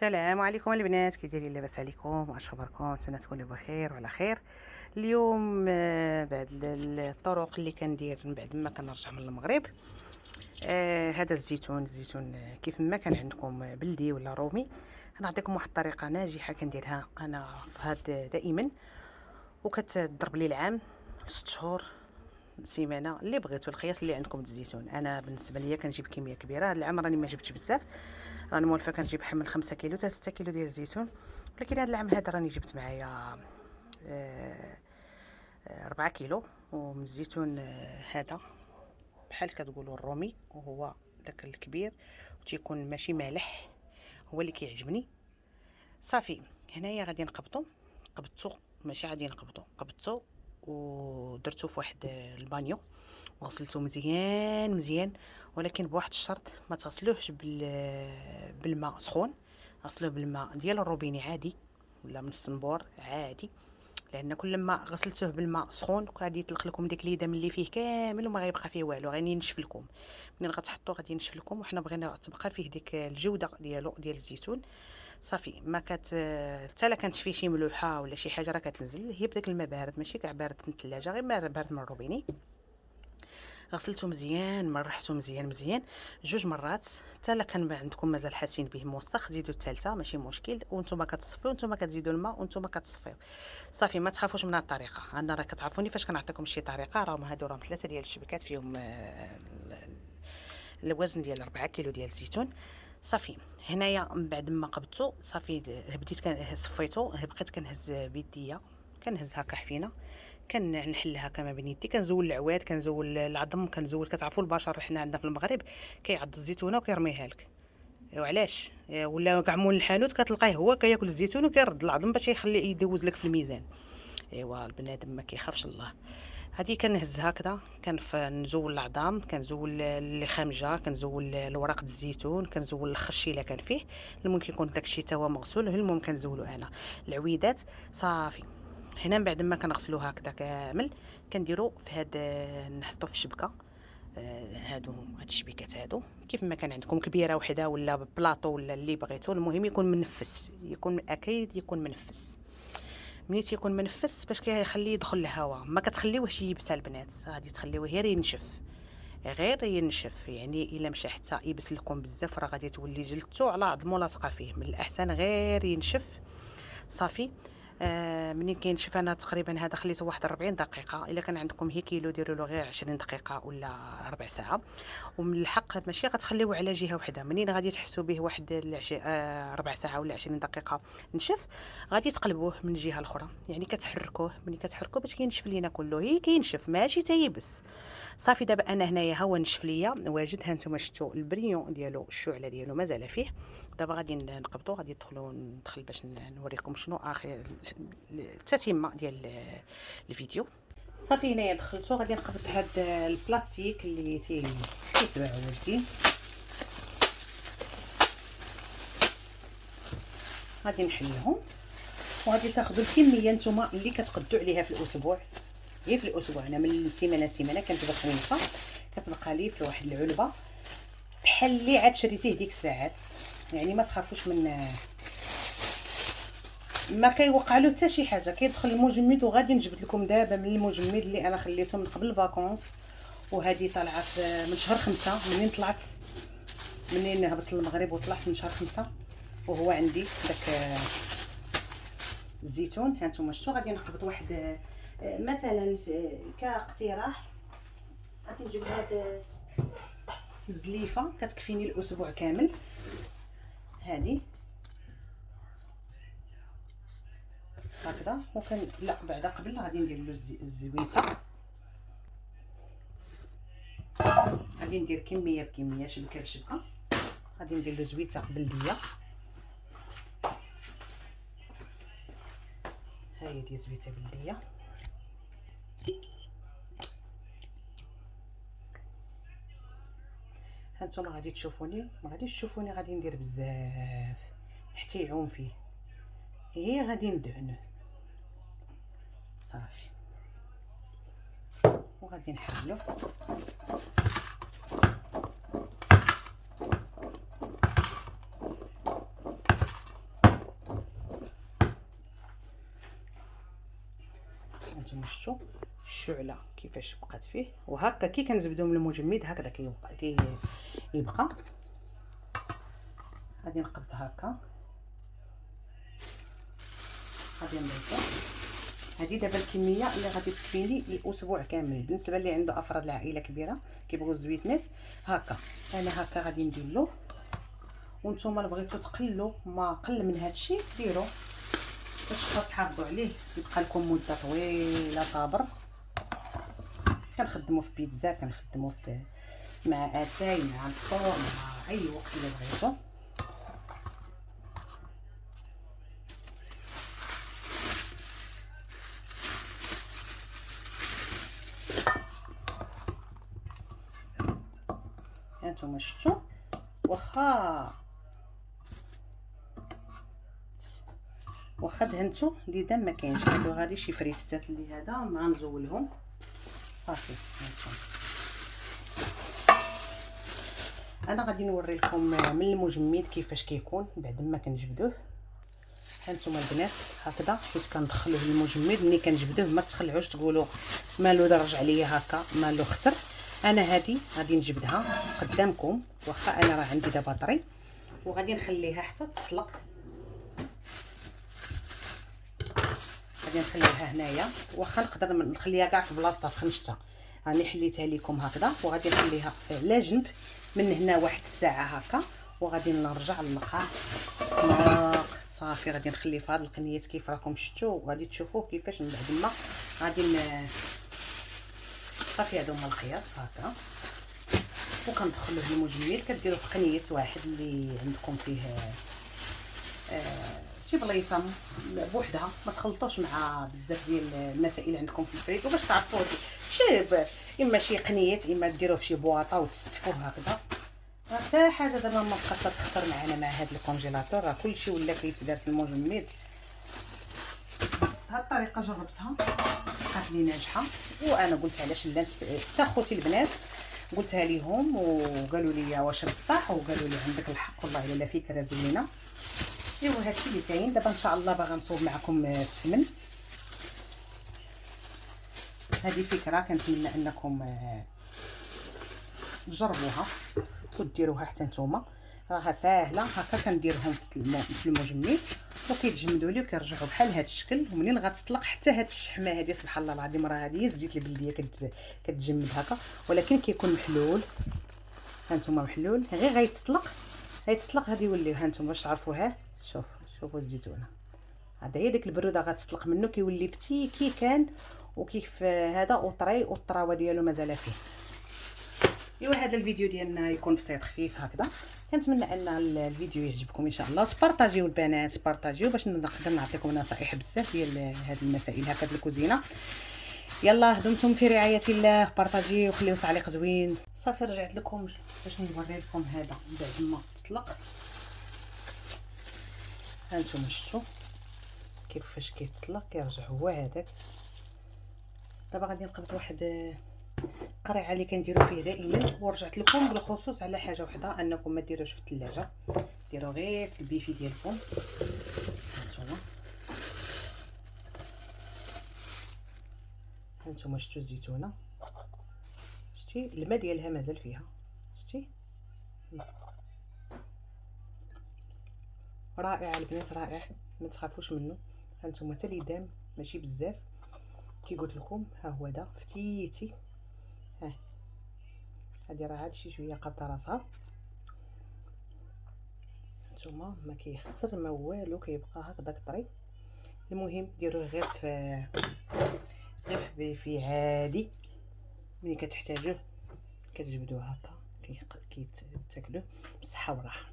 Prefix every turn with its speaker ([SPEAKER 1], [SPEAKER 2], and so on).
[SPEAKER 1] السلام عليكم البنات، كي دايرين؟ لاباس عليكم؟ واش اخباركم؟ نتمنى تكونوا بخير وعلى خير. اليوم بعد الطرق اللي كندير من بعد ما كنرجع من المغرب. هذا الزيتون كيف ما كان عندكم بلدي ولا رومي، غنعطيكم واحد الطريقه ناجحه كنديرها انا هاد دائما، وكتضرب لي العام 6 شهور سيمانه اللي بغيتو. القياس اللي عندكم د الزيتون، انا بالنسبه ليا كنجيب كميه كبيره. هاد العام راني ما جبتش بزاف، راني مولفه كنجيب حمل 5 كيلو حتى 6 كيلو ديال الزيتون، ولكن هاد العام هذا راني جبت معايا 4 كيلو. ومن الزيتون هذا بحال كتقولوا الرومي، وهو داك الكبير وتيكون ماشي مالح، هو اللي كيعجبني. صافي هنايا غادي قبضتو، ماشي غادي قبضتو ودرتو في واحد البانيو وغسلته مزيان مزيان، ولكن بواحد الشرط: ما تغسلوهش بالماء سخون، غسلوه بالماء ديال الروبيني عادي ولا من الصنبور عادي، لان كل ما غسلتوه بالماء سخون غادي يطلق لكم ديك اليدام اللي فيه كامل وما غيبقى فيه والو، غادي ينشف لكم. منين غتحطوه غادي ينشف لكم، وحنا بغينا تبقى فيه ديك الجوده ديالو ديال الزيتون. صافي ما حتى لا كانت فيه شي ملوحه ولا شي حاجه راه كتنزل هي بداك الماء بارد، ماشي كاع بارد من الثلاجه، غير ماء بارد من الروبيني. غسلته مزيان، مرحته مزيان مزيان 2 مرات، حتى لا كان عندكم مازال حاسين به موسخ زيدوا الثالثه ماشي مشكل، وانتم كتصفيو وانتم كتزيدوا الماء وانتم كتصفيو. صافي ما تخافوش من هذه الطريقه، انا راه كتعرفوني فاش كنعطيكم شي طريقه، راهم هادو 3 ديال الشبكات فيهم الوزن ديال 4 كيلو ديال الزيتون. صافي هنايا من بعد ما قبضتو صافي بديت صفيتو، بقيت كنهز بيديا، كنهز هكا حفينه، كنحل هكا ما بين يدي، كنزول العواد، كنزول العظم، كنزول. كتعرفوا البشر حنا عندنا في المغرب كيعض الزيتونه وكيرميها لك، وعلاش؟ ولا كاع مول الحانوت كتلقاه هو كياكل الزيتون وكيرد العظم باش يخلي يدوز لك في الميزان. ايوا البنادم ما كيخافش الله. هذه كنهز هكذا، كنزول العظام، كنزول اللي خامجه، كنزول الورق د الزيتون، كنزول الخشي الا كان فيه، المهم يكون داكشي تا هو مغسول، المهم كنزولو انا العويدات. صافي هنا من بعد ما كنغسلو هكذا كامل كنديرو في هاد، نحطو في شبكه. هاد الشبيكات هادو كيف ما كان عندكم كبيره وحده ولا بلاطو ولا اللي بغيتو، المهم يكون منفس، يكون اكيد يكون منفس. ملي تيكون منفس باش كيخلي يدخل الهواء، ما كتخليوهش يبس البنات، غادي تخليوه غير ينشف، غير ينشف. يعني الا مشى حتى يبس لكم بزاف راه غادي تولي جلدتو على عظمو لاصقه فيه، من الاحسن غير ينشف. صافي منين كينشف، انا تقريبا هذا خليته واحد 40 دقيقه، الا كان عندكم هي كيلو ديروا له غير 20 دقيقه ولا ربع ساعه. ومن الحق ماشي غتخليوه على جهه وحده، منين غادي تحسوا به واحد ربع ساعه ولا 20 دقيقه نشف، غادي تقلبوه من الجهه الاخرى، يعني كتحركوه، ملي كتحركوه باش كينشف لينا كله، هي كينشف ماشي تيبس. صافي دابا انا هنايا ها هو نشف ليا واجد، ها نتوما شفتوا البريون ديالو، الشعله ديالو مازال فيه. دابا غادي نقبضوا، غادي ندخل باش نوريكم شنو اخر التتمه ديال الفيديو. صافي هنايا دخلتو، غادي نقبض هاد البلاستيك اللي تيتباعوا واجدين، غادي نحلهم، وغادي تاخذوا الكميه نتوما اللي كتقدوا عليها في الاسبوع. هي في الاسبوع انا من سيمانه لسيمانه كنجيب خميصه كتبقى لي في واحد العلبه بحال اللي عاد شريتيه ديك الساعات. يعني ما تخافوش من، ما كيوقع له حتى شي حاجه، كيدخل المجمد. وغادي نجبد لكم دابا من المجمد اللي انا خليته من قبل الفاكونس، وهذه طالعه من شهر 5، منين هبطت للمغرب وطلعت من شهر 5، وهو عندي داك الزيتون. ها نتوما شفتوا، غادي نقبض واحد مثلا كاقتراح، غادي نجيب هاد الزليفه كتكفيني الاسبوع كامل. هذه هكذا، وكان لا بعدا قبل غادي ندير له الزويته، غادي ندير كميه بكميه، شبكه بشبكه، غادي ندير له زويته بلديه. ها هي دي زويته بلديه، هانتوما غادي تشوفوني، ما غاديش تشوفوني غادي ندير بزاف حتى يعوم فيه، هي غادي ندهنه. صافي وغادي نحلو. هانتوما شفتوا الشعله كيفاش بقات فيه، وهكا كي كنجبدو من المجمد هكذا كيبقى. غادي نقبض هكا، غادي نضيفو. هذه دابا الكميه اللي غادي تكفيني لاسبوع كامل. بالنسبه اللي عنده افراد العائله كبيره كيبغيو الزويتنات هكا، انا هكا غادي ندير له. وانتم اللي بغيتو تقلوا ما قل من هادشي ديروا باش تقدروا تحافظوا عليه يبقى لكم مده طويله صابر. كنخدموا في بيتزا، كنخدموا في مع اتاي، مع الفطور، مع اي وقت اللي بغيتو. هانتوما شفتوا واخا دهنتو ديدا ما كاينش. هادو غادي شي فريستات اللي هذا ما غنزولهم صافي. انا غادي نوري لكم من المجمد كيفاش كيكون بعد ما كنجبدوه. هانتوما البنات هكذا حيت كندخلوه للمجمد. ملي كنجبدوه ما تخلعوش تقولوا مالو درج عليا هكا مالو خسر. انا هذه غادي نجبدها قدامكم، واخا انا راه عندي دابا طري، وغادي نخليها حتى تطلق. غادي نخليها هنايا، واخا نقدر نخليها كاع في بلاصتها في خنشتها. راني حليتها لكم هكذا، وغادي نخليها على جنب من هنا واحد الساعه هكا، وغادي نرجع نلقاها تطلق صافي. غادي نخليه في هاد القنيات كيف راكم شفتوا، وغادي تشوفوه كيفاش من بعد ما غادي صافي. هادو هما القياس هكا، وكندخلوه للمجمد. كديروه في قنيه واحد اللي عندكم فيه شي بلايصه بوحدها، ما تخلطوش مع بزاف ديال المسائل عندكم في الفريكو باش تعرفوا شي اما شي قنيات، اما ديروه في شي بواطه وتستفوه هكذا. حتى حاجه دابا ما بقات تخسر معنا مع هذا الكونجيلاتور، راه كلشي ولا كيتدار في المجمد. هاد الطريقه جربتها بقات لي ناجحه، وانا قلت علاش لا. حتى خوتي البنات قلتها ليهم وقالوا لي واش بصح، وقالوا لي عندك الحق والله الا فكره زوينه. ايوا هادشي اللي كاين دابا. ان شاء الله باغا نصوب معكم السمن. هذه فكره كنتمنى انكم تجربوها وديروها حتى نتوما. راها ساهله هكا. كنديرهم في المجمد وكيتجمدوا لي وكيرجعوا بحال هذا الشكل. ومنين غتطلق حتى هاد الشحمه هذه سبحان الله العظيم، راه هذه زيت البلديه كتجمد هكا، ولكن كيكون محلول. هانتوما محلول غير غيتطلق غادي يولي. هانتوما باش تعرفوها شوفوا الزيتونه هذا هي ديك البروده غتطلق منه كيولي فتي كي كان، وكيف هذا وطري والطراوه ديالو مازال فيه. ايوا هذا الفيديو ديالنا يكون بسيط خفيف هكذا. كنتمنى ان الفيديو يعجبكم ان شاء الله. تبارطاجيو البنات، بارطاجيو باش نقدر نعطيكم نصائح بزاف ديال هذه المسائل هكا في الكوزينه. يلا دمتم في رعايه الله. بارطاجيو وخليو تعليق زوين. صافي رجعت لكم باش نوري لكم هذا بعد ما تطلق. هانتوما شفتوا كيفاش كيتطلق كيرجع هو هذاك. دابا غادي نقبض واحد قريعه اللي كنديروا فيه دائما، ورجعت لكم بالخصوص على حاجه وحده، انكم ما ديروش في الثلاجه، ديروا غير في البيفي ديالكم. هانتوما شفتوا الزيتونه، شتي الماء ديالها مازال فيها، شتي رائع البنات رائع، ما تخافوش منه. هانتوما حتى ليدام ماشي بزاف كي قلت لكم. ها هو دا فتيتي، ها هادي راه هادشي شويه قابطه راسها. نتوما ما كيخسر ما والو، كيبقى هكذاك طري. المهم ديروه غير في عادي. ملي كتحتاجوه كتجبدوه هكا كيتاكلوه بالصحه والراحه.